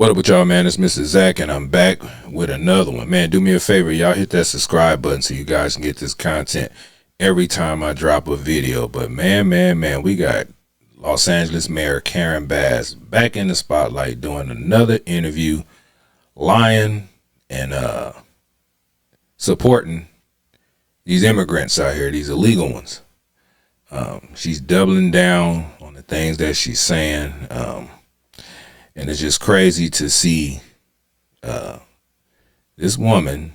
What up with y'all, man? It's Mr. Zach, and I'm back with another one. Man, do me a favor, y'all hit that subscribe button so you guys can get this content every time I drop a video. But man, we got Los Angeles Mayor Karen Bass back in the spotlight doing another interview, lying and supporting these immigrants out here, these illegal ones. She's doubling down on the things that she's saying. And it's just crazy to see this woman,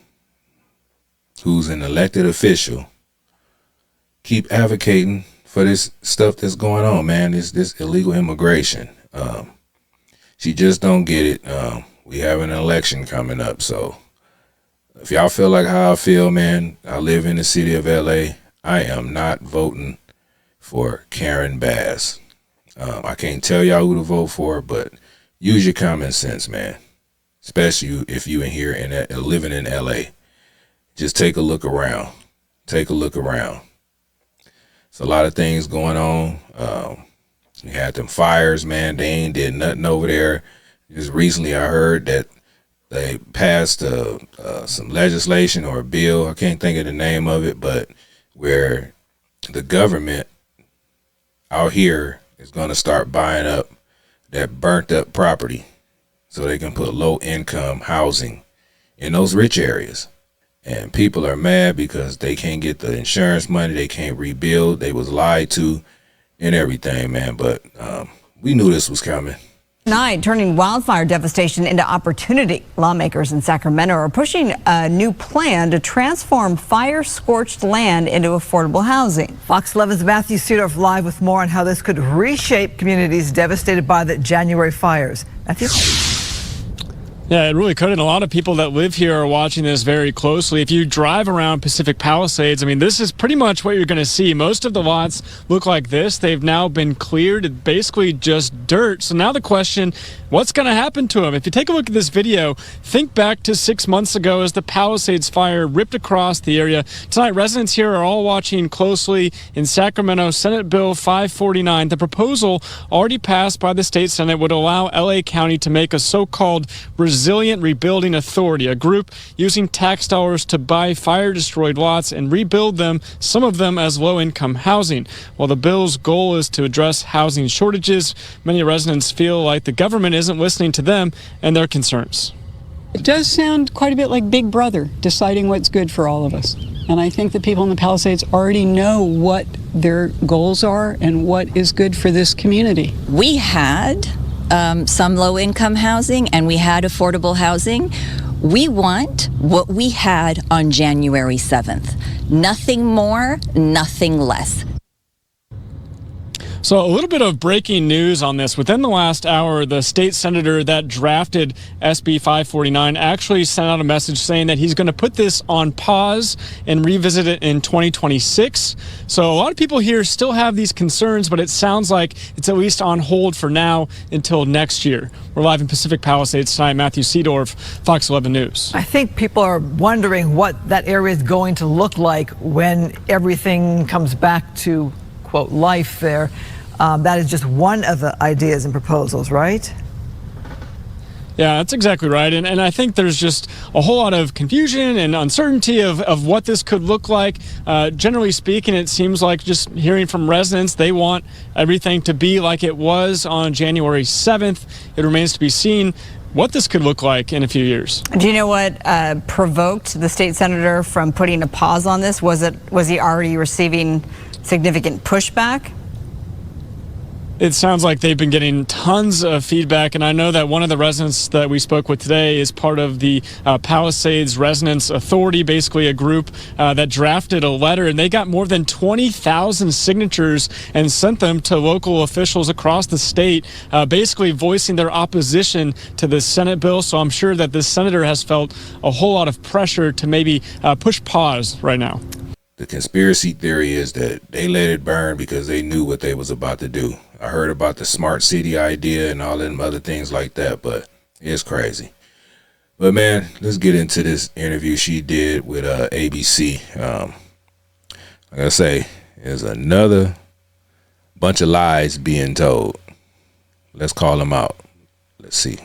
who's an elected official, keep advocating for this stuff that's going on, man. This illegal immigration. She just don't get it. We have an election coming up, so if y'all feel like how I feel, man, I live in the city of LA. I am not voting for Karen Bass. I can't tell y'all who to vote for, but use your common sense, man. Especially if you in here and living in LA. Just take a look around. Take a look around. It's a lot of things going on. You had them fires, man. They ain't did nothing over there. Just recently I heard that they passed some legislation or a bill. I can't think of the name of it, but where the government out here is going to start buying up that burnt up property so they can put low income housing in those rich areas. And people are mad because they can't get the insurance money. They can't rebuild. They was lied to and everything, man. But we knew this was coming. Tonight, turning wildfire devastation into opportunity. Lawmakers in Sacramento are pushing a new plan to transform fire-scorched land into affordable housing. Fox 11's Matthew Seedorf live with more on how this could reshape communities devastated by the January fires. Matthew? Yeah, it really could, and a lot of people that live here are watching this very closely. If you drive around Pacific Palisades, I mean, this is pretty much what you're going to see. Most of the lots look like this. They've now been cleared. It's basically just dirt. So now the question, what's going to happen to them? If you take a look at this video, think back to 6 months ago as the Palisades fire ripped across the area. Tonight, residents here are all watching closely in Sacramento. Senate Bill 549, the proposal already passed by the state Senate, would allow LA County to make a so-called Resilient Rebuilding Authority, a group using tax dollars to buy fire-destroyed lots and rebuild them, some of them as low-income housing. While the bill's goal is to address housing shortages, many residents feel like the government isn't listening to them and their concerns. It does sound quite a bit like Big Brother deciding what's good for all of us. And I think the people in the Palisades already know what their goals are and what is good for this community. We had some low-income housing and we had affordable housing. We want what we had on January 7th. Nothing more, nothing less. So a little bit of breaking news on this. Within the last hour, the state senator that drafted SB 549 actually sent out a message saying that he's going to put this on pause and revisit it in 2026. So a lot of people here still have these concerns, but it sounds like it's at least on hold for now until next year. We're live in Pacific Palisades tonight. Matthew Seedorf, Fox 11 News. I think people are wondering what that area is going to look like when everything comes back to, quote, life there. That is just one of the ideas and proposals, right? Yeah, that's exactly right. And I think there's just a whole lot of confusion and uncertainty of what this could look like. Generally speaking, it seems like just hearing from residents, they want everything to be like it was on January 7th. It remains to be seen what this could look like in a few years. Do you know what provoked the state senator from putting a pause on this? Was he already receiving significant pushback? It sounds like they've been getting tons of feedback, and I know that one of the residents that we spoke with today is part of the Palisades Residents Authority, basically a group that drafted a letter, and they got more than 20,000 signatures and sent them to local officials across the state, basically voicing their opposition to the Senate bill. So I'm sure that this senator has felt a whole lot of pressure to maybe push pause right now. The conspiracy theory is that they let it burn because they knew what they was about to do. I heard about the smart city idea and all them other things like that, but it's crazy. But man, let's get into this interview she did with ABC. Like I say, there's another bunch of lies being told. Let's call them out. Let's see.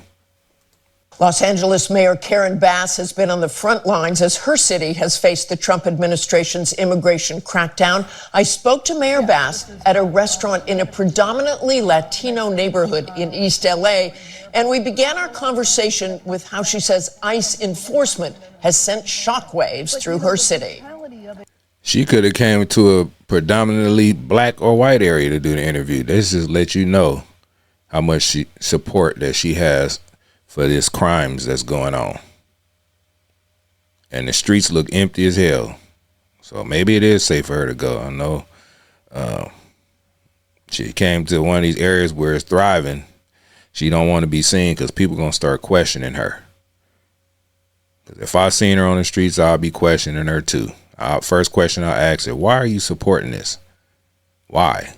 Los Angeles Mayor Karen Bass has been on the front lines as her city has faced the Trump administration's immigration crackdown. I spoke to Mayor Bass at a restaurant in a predominantly Latino neighborhood in East LA, and we began our conversation with how she says ICE enforcement has sent shockwaves through her city. She could have came to a predominantly black or white area to do the interview. This just let you know how much support that she has for this crimes that's going on. And the streets look empty as hell. So maybe it is safe for her to go. I know she came to one of these areas where it's thriving. She don't want to be seen because people going to start questioning her. Because if I seen her on the streets, I'll be questioning her too. First question I'll ask her, why are you supporting this? Why?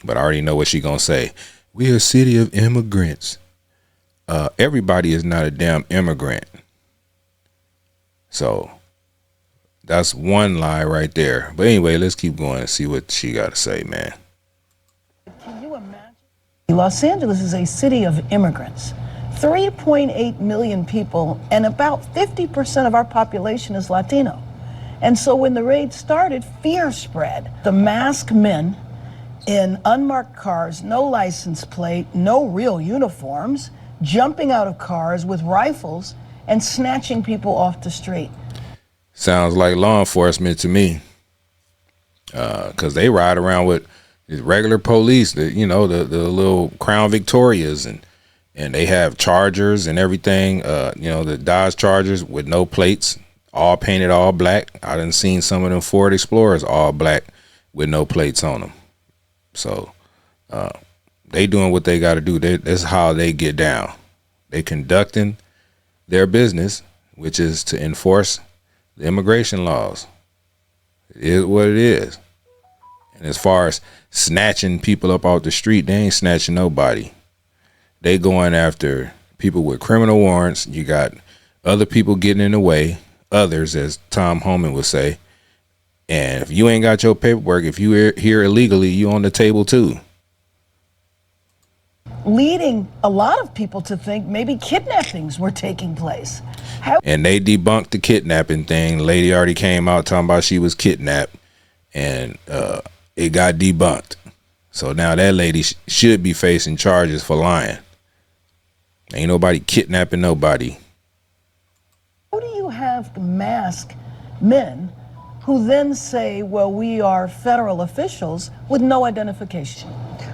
But I already know what she going to say. We're a city of immigrants. Everybody is not a damn immigrant. So that's one lie right there. But anyway, let's keep going and see what she got to say, man. Can you imagine? Los Angeles is a city of immigrants. 3.8 million people, and about 50% of our population is Latino. And so when the raid started, fear spread. The masked men in unmarked cars, no license plate, no real uniforms, jumping out of cars with rifles and snatching people off the street. Sounds like law enforcement to me. Because they ride around with regular police, the little Crown Victorias, and they have Chargers and everything, the Dodge Chargers with no plates, all painted all black. I done seen some of them Ford Explorers all black with no plates on them. So they doing what they got to do. That's how they get down. They conducting their business, which is to enforce the immigration laws. It is what it is. And as far as snatching people up off the street, they ain't snatching nobody. They going after people with criminal warrants. You got other people getting in the way, others, as Tom Homan would say. And if you ain't got your paperwork, if you here illegally, you on the table too. Leading a lot of people to think maybe kidnappings were taking place. And they debunked the kidnapping thing. The lady already came out talking about she was kidnapped, and it got debunked. So now that lady should be facing charges for lying. Ain't nobody kidnapping nobody. How do you have masked men who then say, well, we are federal officials with no identification?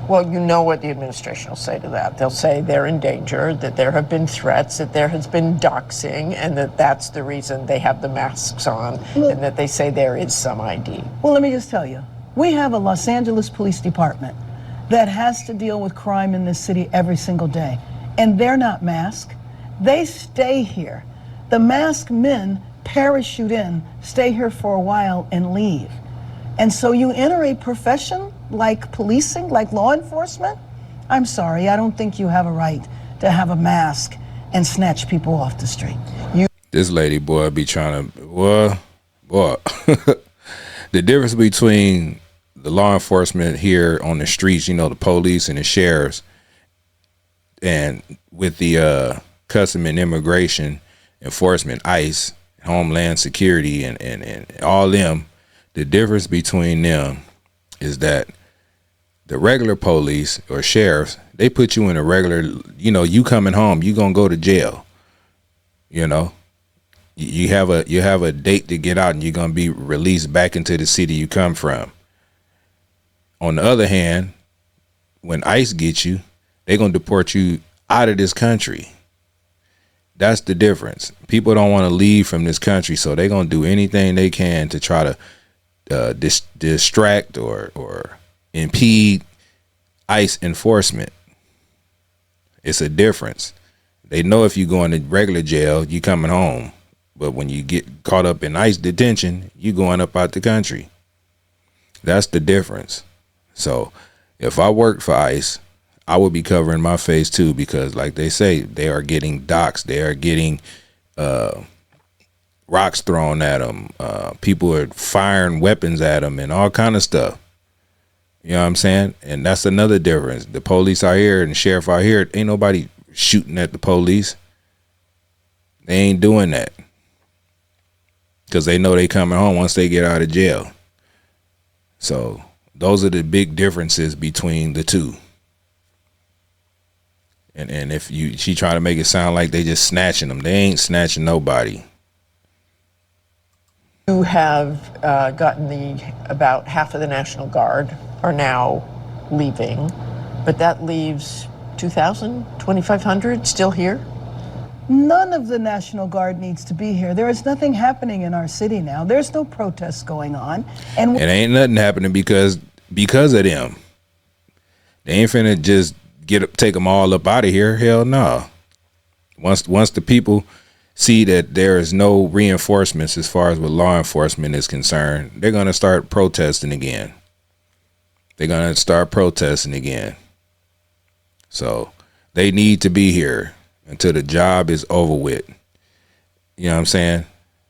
Well, you know what the administration will say to that. They'll say they're in danger, that there have been threats, that there has been doxing, and that that's the reason they have the masks on, and that they say there is some ID. Well, let me just tell you, we have a Los Angeles Police Department that has to deal with crime in this city every single day, and they're not masked. They stay here. The masked men parachute in, stay here for a while, and leave. And so you enter a profession like policing, like law enforcement? I'm sorry, I don't think you have a right to have a mask and snatch people off the street. This lady, boy, be trying to, boy. The difference between the law enforcement here on the streets, the police and the sheriffs, and with the Custom and Immigration Enforcement, ICE, Homeland Security, and all them, the difference between them is that the regular police or sheriffs, they put you in a regular, you coming home, you gonna go to jail. You have a date to get out, and you're gonna be released back into the city you come from. On the other hand, when ICE gets you, they're gonna deport you out of this country. That's the difference. People don't want to leave from this country, so they're gonna do anything they can to try to distract or impede ICE enforcement. It's a difference. They know if you go into regular jail, you coming home. But when you get caught up in ICE detention, you going up out the country. That's the difference. So if I worked for ICE, I would be covering my face too, because like they say, they are getting doxxed. They are getting rocks thrown at them. People are firing weapons at them and all kind of stuff. You know what I'm saying? And that's another difference. The police out here and the sheriff out here, ain't nobody shooting at the police. They ain't doing that because they know they coming home once they get out of jail. So those are the big differences between the two. And if she try to make it sound like they just snatching them, they ain't snatching nobody. You have gotten about half of the National Guard are now leaving, but that leaves 2,000, 2,500 still here? None of the National Guard needs to be here. There is nothing happening in our city now. There's no protests going on. And it ain't nothing happening because of them. They ain't finna just take them all up out of here. Hell no. Once the people see that there is no reinforcements as far as with law enforcement is concerned, they're going to start protesting again. So they need to be here until the job is over with. You know what I'm saying?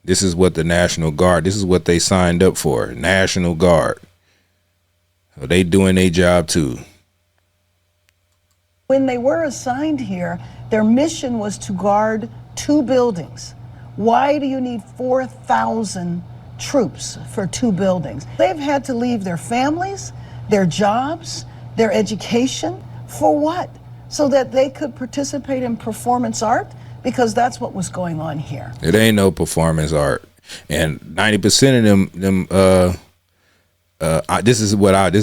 This is what the National Guard, this is what they signed up for, National Guard. So they doing their job too. When they were assigned here, their mission was to guard 2 buildings. Why do you need 4,000 troops for 2 buildings? They've had to leave their families, their jobs, their education. For what? So that they could participate in performance art? Because that's what was going on here. It ain't no performance art. And 90% of them, this is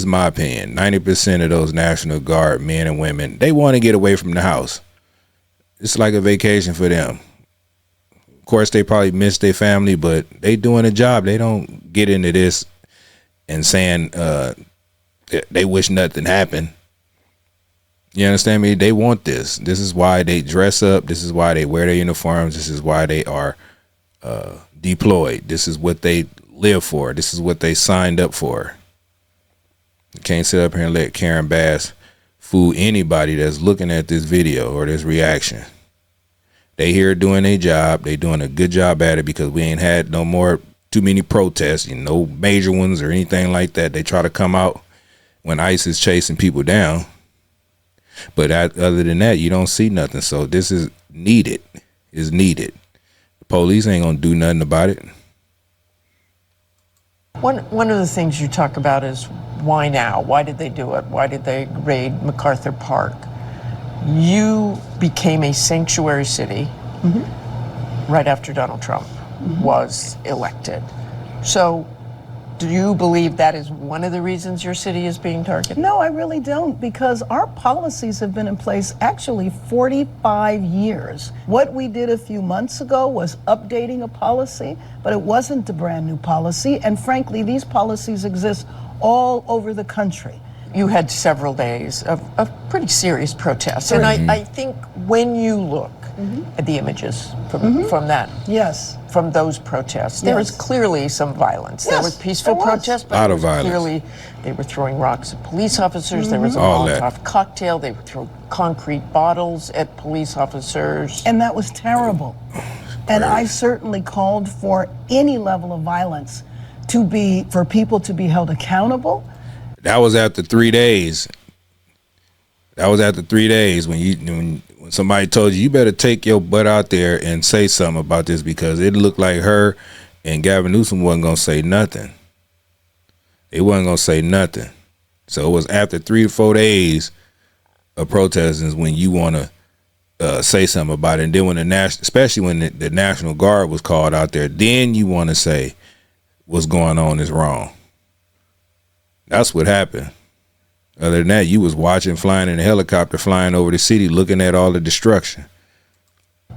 my opinion. 90% of those National Guard men and women, they want to get away from the house. It's like a vacation for them. Of course, they probably miss their family, but they doing a job. They don't get into this and saying they wish nothing happened. You understand me? They want this. This is why they dress up. This is why they wear their uniforms. This is why they are deployed. This is what they live for. This is what they signed up for. You can't sit up here and let Karen Bass fool anybody that's looking at this video or this reaction. They here doing their job. They doing a good job at it because we ain't had too many protests, no major ones or anything like that. They try to come out when ICE is chasing people down. But other than that, you don't see nothing. So this is needed. Is needed. The police ain't gonna do nothing about it. One of the things you talk about is why now? Why did they do it? Why did they raid MacArthur Park? You became a sanctuary city right after Donald Trump was elected. So do you believe that is one of the reasons your city is being targeted? No, I really don't, because our policies have been in place actually 45 years. What we did a few months ago was updating a policy, but it wasn't a brand new policy. And frankly, these policies exist all over the country. You had several days of pretty serious protests. And I think when you look at the images from that, from those protests, there was clearly some violence. There was peaceful protests, but lot of violence. Clearly they were throwing rocks at police officers. There was a Molotov cocktail. They would throw concrete bottles at police officers. And that was terrible. And I certainly called for any level of violence for people to be held accountable. That was after 3 days. That was after 3 days when somebody told you better take your butt out there and say something about this, because it looked like her and Gavin Newsom wasn't gonna say nothing. They wasn't gonna say nothing. So it was after 3 to 4 days of protesting when you want to say something about it. And then when especially when the National Guard was called out there, then you want to say what's going on is wrong. That's what happened. Other than that, you was watching, flying in a helicopter, flying over the city, looking at all the destruction.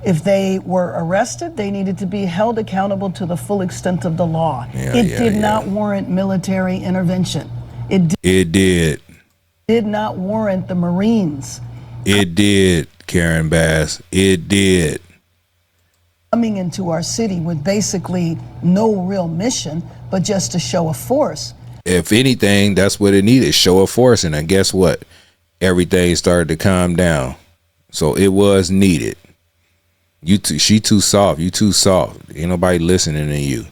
If they were arrested, they needed to be held accountable to the full extent of the law. It did not warrant military intervention. It did not warrant the Marines. It did, Karen Bass. It did. Coming into our city with basically no real mission, but just a show of force. If anything, that's what it needed, show of force. And then guess what? Everything started to calm down. So it was needed. She too soft. You too soft. Ain't nobody listening to you.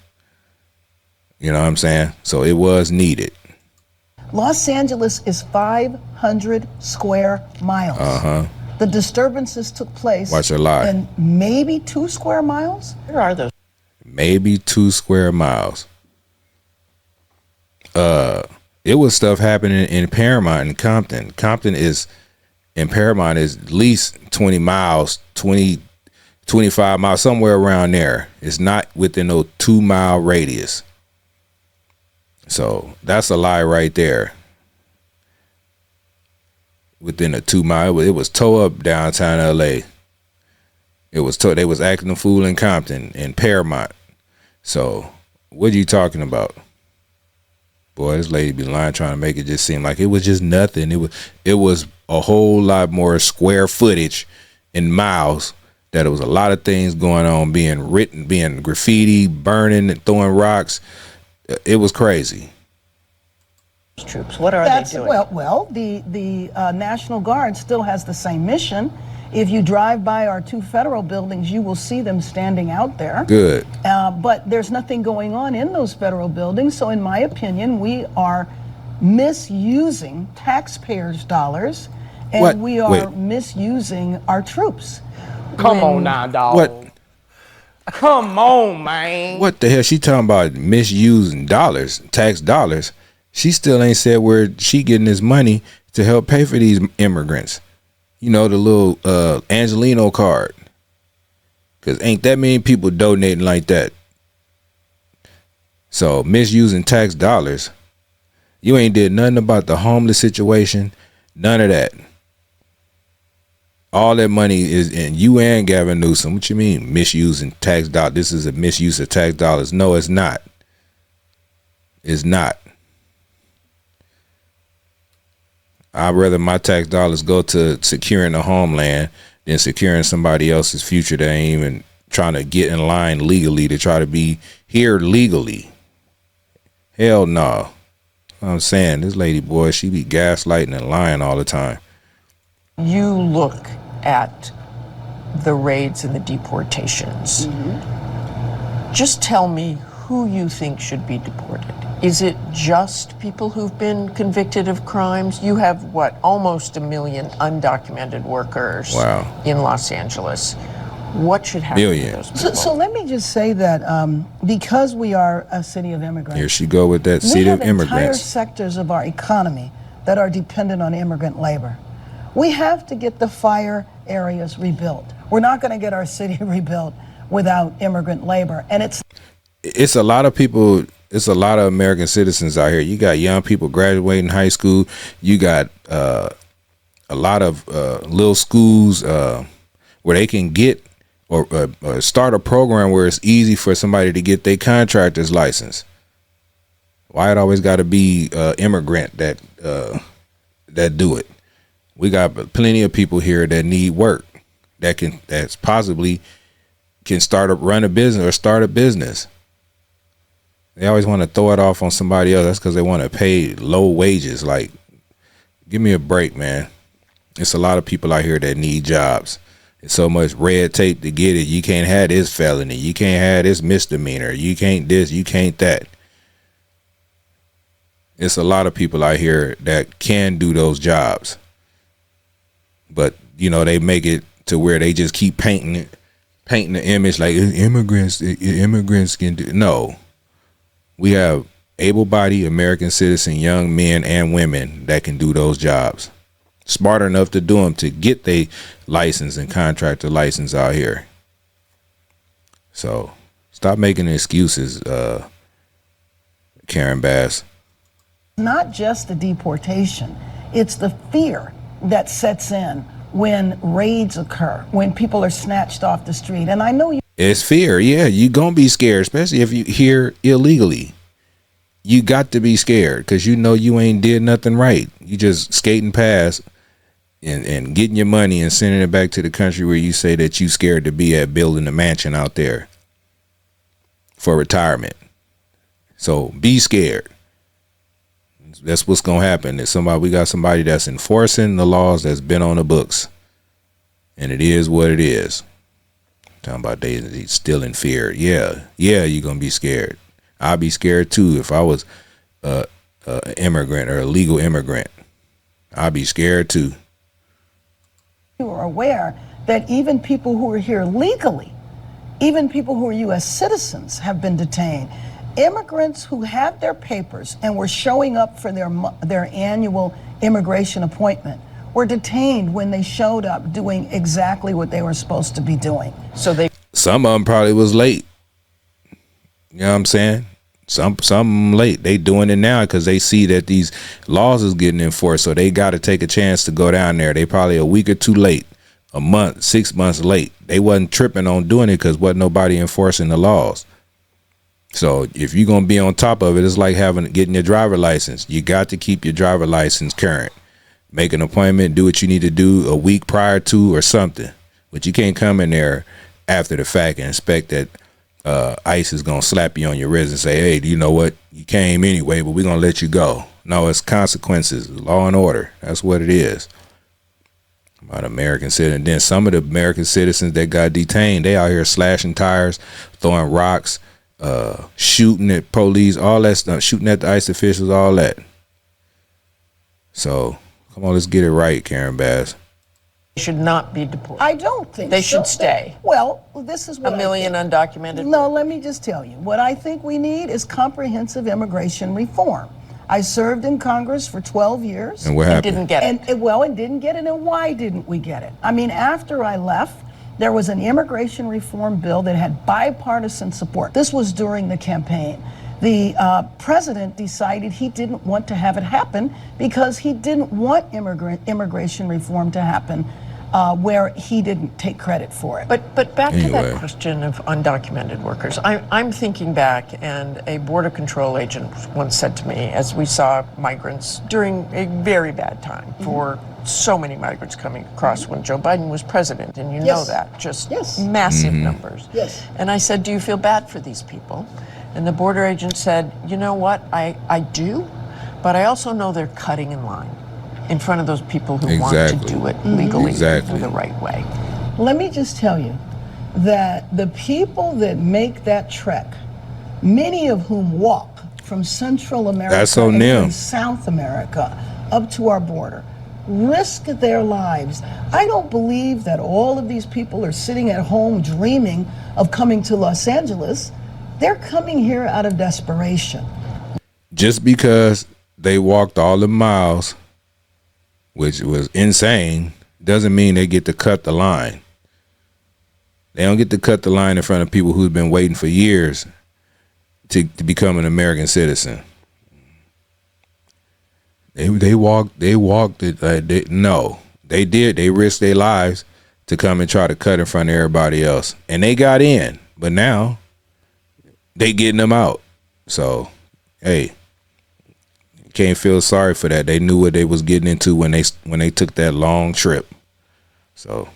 You know what I'm saying? So it was needed. Los Angeles is 500 square miles. The disturbances took place Watch her lie. in maybe 2 square miles. Where are those? Maybe 2 square miles. It was stuff happening in Paramount and Compton. Compton is, in Paramount is at least 20 miles, 25 miles, somewhere around there. It's not within no 2-mile radius. So that's a lie right there. Within a 2-mile, it was toe up downtown LA. It was they was acting a fool in Compton and Paramount. So what are you talking about? Boy, this lady be lying, trying to make it just seem like it was just nothing. It was a whole lot more square footage in miles. That it was a lot of things going on, being written, being graffiti, burning, and throwing rocks. It was crazy. Troops, what are they doing? Well, the National Guard still has the same mission. If you drive by our 2 federal buildings, you will see them standing out there. Good. But there's nothing going on in those federal buildings. So in my opinion, we are misusing taxpayers' dollars, and What? we are Wait. misusing our troops. Come on now, dog. What? Come on, man. What the hell? She talking about misusing dollars, tax dollars. She still ain't said where she getting this money to help pay for these immigrants. You know, the little Angelino card. Because ain't that many people donating like that. So misusing tax dollars. You ain't did nothing about the homeless situation. None of that. All that money is in you and Gavin Newsom. What you mean misusing tax dollars? This is a misuse of tax dollars. No, it's not. It's not. I'd rather my tax dollars go to securing the homeland than securing somebody else's future that ain't even trying to get in line legally to try to be here legally. Hell no. I'm saying this lady, boy, she be gaslighting and lying all the time. You look at the raids and the deportations. Just tell me who you think should be deported. Is it just people who've been convicted of crimes? You have, what, almost 1 million undocumented workers in Los Angeles. What should happen to those people? So let me just say that because we are a city of immigrants, Here she go with that city of we have entire immigrants. sectors of our economy that are dependent on immigrant labor. We have to get the fire areas rebuilt. We're not going to get our city rebuilt without immigrant labor. And It's a lot of people. It's a lot of American citizens out here. You got young people graduating high school. You got a lot of little schools where they can get or start a program where it's easy for somebody to get their contractor's license. Why it always got to be immigrant that do it? We got plenty of people here that need work that's possibly can run a business or start a business. They always want to throw it off on somebody else. That's because they want to pay low wages. Like, give me a break, man. It's a lot of people out here that need jobs. It's so much red tape to get it. You can't have this felony. You can't have this misdemeanor. You can't this. You can't that. It's a lot of people out here that can do those jobs. But, you know, they make it to where they just keep painting the image like immigrants can do. No. We have able-bodied American citizen young men and women that can do those jobs. Smart enough to do them, to get their license and contractor license out here. So stop making excuses, Karen Bass. not just the deportation, it's the fear that sets in when raids occur, when people are snatched off the street. And I know it's fear. Yeah, you gonna be scared, especially if you here illegally. You got to be scared because you know you ain't did nothing right. You just skating past and getting your money and sending it back to the country where you say that you scared to be at, building a mansion out there for retirement. So be scared. That's what's gonna happen. We got somebody that's enforcing the laws that's been on the books, and it is what it is. Talking about they still in fear. Yeah, you're gonna be scared. I'd be scared too if I was a immigrant or a legal immigrant. I'd be scared too. are aware that even people who are here legally, even people who are U.S. citizens, have been detained. Immigrants who had their papers and were showing up for their annual immigration appointment were detained when they showed up doing exactly what they were supposed to be doing. Some of them probably was late. You know what I'm saying? Some late. They doing it now because they see that these laws is getting enforced, so they got to take a chance to go down there. They probably a week or two late, a month, 6 months late. They wasn't tripping on doing it because wasn't nobody enforcing the laws. So if you're gonna be on top of it, it's like getting your driver license. You got to keep your driver license current. Make an appointment, do what you need to do a week prior to or something. But you can't come in there after the fact and expect that ICE is gonna slap you on your wrist and say, hey, do you know what? You came anyway, but we're gonna let you go. No, it's consequences, law and order. That's what it is. About American citizens. Then some of the American citizens that got detained, they out here slashing tires, throwing rocks, shooting at police, all that stuff, shooting at the ICE officials, all that. So come on, let's get it right, Karen Bass. They should not be deported. I don't think They so. should stay. Well, this is what A million I think. undocumented. No, let me just tell you. What I think we need is comprehensive immigration reform. I served in Congress for 12 years. And what happened? Didn't get it. And didn't get it. And why didn't we get it? I mean, after I left, there was an immigration reform bill that had bipartisan support. This was during the campaign. The president decided he didn't want to have it happen because he didn't want immigration reform to happen where he didn't take credit for it. But back to Anyway. that question of undocumented workers. I'm thinking back, and a border control agent once said to me, as we saw migrants during a very bad time for so many migrants coming across when Joe Biden was president, and you know Yes. that, just Yes. massive numbers. Yes. And I said, do you feel bad for these people? And the border agent said, you know what, I do, but I also know they're cutting in line in front of those people who want to Exactly. do it legally Exactly. the right way. Let me just tell you that the people that make that trek, many of whom walk from Central America That's on and them. even South America up to our border, risk their lives. I don't believe that all of these people are sitting at home dreaming of coming to Los Angeles. They're coming here out of desperation. Just because they walked all the miles, which was insane, doesn't mean they get to cut the line. They don't get to cut the line in front of people who've been waiting for years to become an American citizen. They walked it. No, they did. They risked their lives to come and try to cut in front of everybody else, and they got in. But now they getting them out. So, hey, can't feel sorry for that. They knew what they was getting into when they took that long trip. So,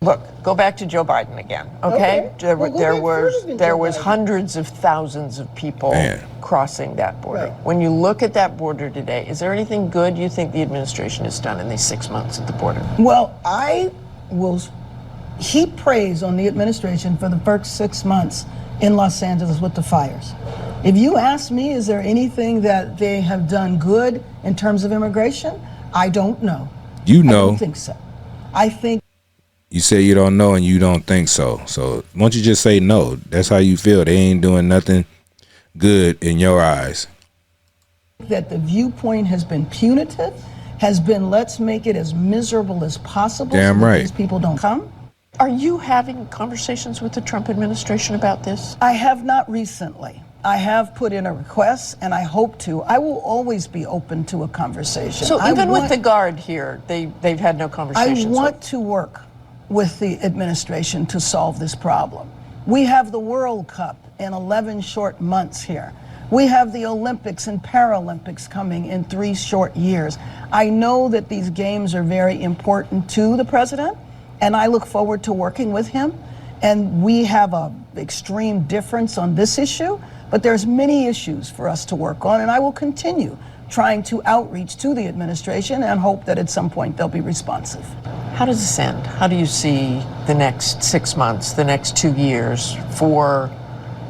Look, go back to Joe Biden again, okay? Okay. Well, go back further than There Joe was Biden. hundreds of thousands of people Man. crossing that border. Right. When you look at that border today, is there anything good you think the administration has done in these 6 months at the border? Well, I will heap praise on the administration for the first 6 months in Los Angeles with the fires. If you ask me, is there anything that they have done good in terms of immigration? I don't know. you I know, don't think so. I think you say you don't know and you don't think so. So, why don't you just say no? That's how you feel. They ain't doing nothing good in your eyes. that the viewpoint has been punitive, has been let's make it as miserable as possible Damn so that right. these people don't come. Are you having conversations with the Trump administration about this? I have not recently. I have put in a request, and I hope to. I will always be open to a conversation. So I even with want- the guard here, they've had no I conversations. want to work with the administration to solve this problem. We have the World Cup in 11 short months here. We have the Olympics and Paralympics coming in 3 short years. I know that these games are very important to the president, and I look forward to working with him. And we have an extreme difference on this issue, but there's many issues for us to work on, and I will continue trying to outreach to the administration and hope that at some point they'll be responsive. How does this end? How do you see the next 6 months, the next 2 years for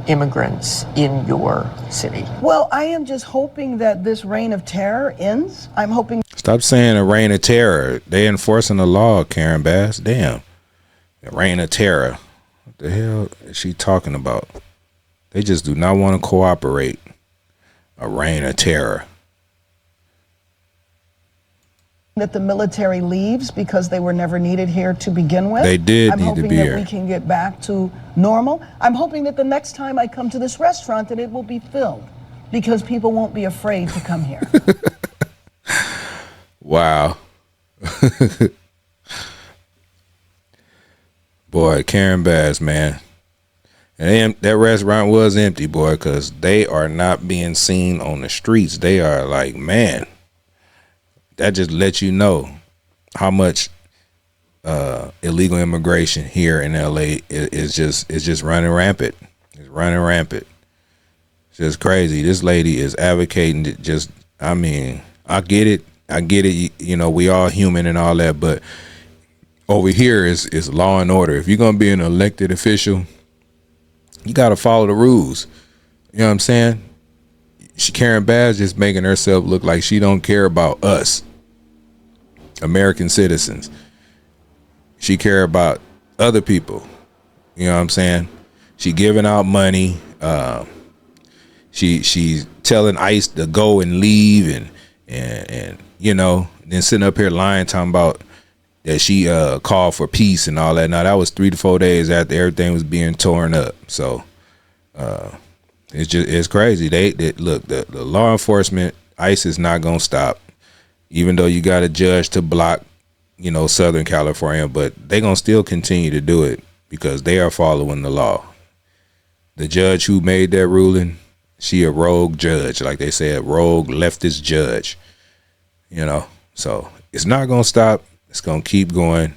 immigrants in your city? Well, I am just hoping that this reign of terror ends. I'm hoping. Stop saying a reign of terror. They enforcing the law, Karen Bass. Damn. A reign of terror. What the hell is she talking about? They just do not want to cooperate. A reign of terror. That the military leaves because they were never needed here to begin with. They did I'm need to hoping be that here. we can get back to normal. I'm hoping that the next time I come to this restaurant that it will be filled because people won't be afraid to come here. Wow. Boy, Karen Bass, man. And that restaurant was empty, boy, because they are not being seen on the streets. They are like, man, that just lets you know how much illegal immigration here in LA is just running rampant. It's running rampant. It's just crazy. This lady is advocating just, I mean, I get it. You know, we all human and all that, but over here is law and order. If you're going to be an elected official, you got to follow the rules. You know what I'm saying? Karen Bass just making herself look like she don't care about us, American citizens. She care about other people. You know what I'm saying? She giving out money. She's telling ICE to go and leave and you know, then sitting up here lying, talking about that she called for peace and all that. Now that was 3 to 4 days after everything was being torn up. So it's crazy. They look, the law enforcement, ICE is not gonna stop, even though you got a judge to block, you know, Southern California, but they gonna still continue to do it because they are following the law. The judge who made that ruling, she a rogue judge, like they said, rogue leftist judge. You know, so it's not gonna stop. It's gonna keep going.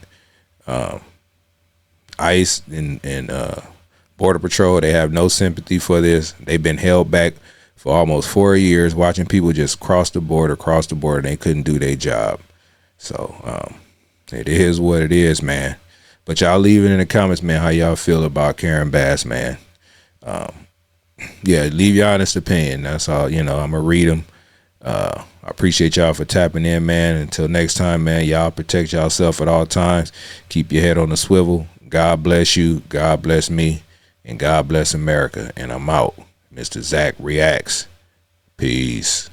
ICE and Border Patrol, they have no sympathy for this. They've been held back for almost 4 years, watching people just cross the border. They couldn't do their job. So it is what it is, man. But y'all leave it in the comments, man, how y'all feel about Karen Bass, man. Yeah, leave your honest opinion. That's all. You know, I'm gonna read them. I appreciate y'all for tapping in, man. Until next time, man, y'all protect yourself at all times. Keep your head on the swivel. God bless you. God bless me. And God bless America. And I'm out. Mr. Zach Reacts. Peace.